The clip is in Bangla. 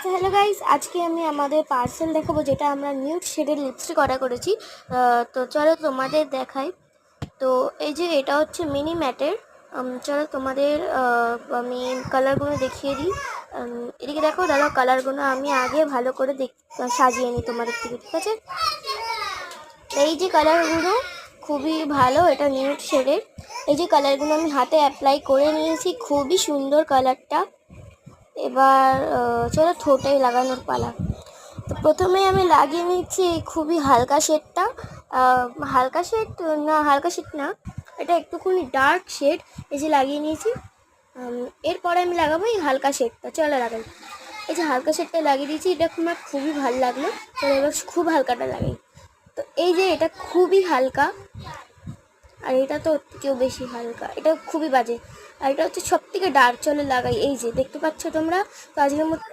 তো হ্যালো গাইস, আজকে আমি আমাদের পার্সেল দেখাবো, যেটা আমরা নিউড শেডের লিপস্টিক অর্ডার করেছি। তো চলো তোমাদের দেখাই। তো এই যে এটা হচ্ছে মিনি ম্যাটের। চলো তোমাদের আমি কালারগুলো দেখিয়ে দিই। এদিকে দেখো দাদা, কালারগুলো আমি আগে ভালো করে সাজিয়ে নিই তোমাদের থেকে, ঠিক আছে? এই যে কালারগুলো খুবই ভালো, এটা নিউড শেডের। এই যে কালারগুলো আমি হাতে অ্যাপ্লাই করে নিয়েছি, খুবই সুন্দর কালারটা। এবার চলো ঠোঁটে লাগানোর পালা। তো প্রথমে আমি লাগিয়ে নিচ্ছি খুবই হালকা শেডটা। হালকা শেড না, হালকা শেড না, এটা একটুখানি ডার্ক শেড। এই যে লাগিয়ে নিয়েছি। এরপরে আমি লাগাবো এই হালকা শেডটা। চলো লাগাই। এই যে হালকা শেডটা লাগিয়ে দিয়েছি, এটা আমার খুবই ভালো লাগলো। চলো এবার খুব হালকাটা লাগাই। তো এই যে এটা খুবই হালকা, আর এটা তো কেউ বেশি হালকা, এটা খুবই বাজে। আর এটা হচ্ছে সব থেকে ডার্ক। চলে লাগাই। এই যে দেখতে পাচ্ছ তোমরা, তো আজকের মতো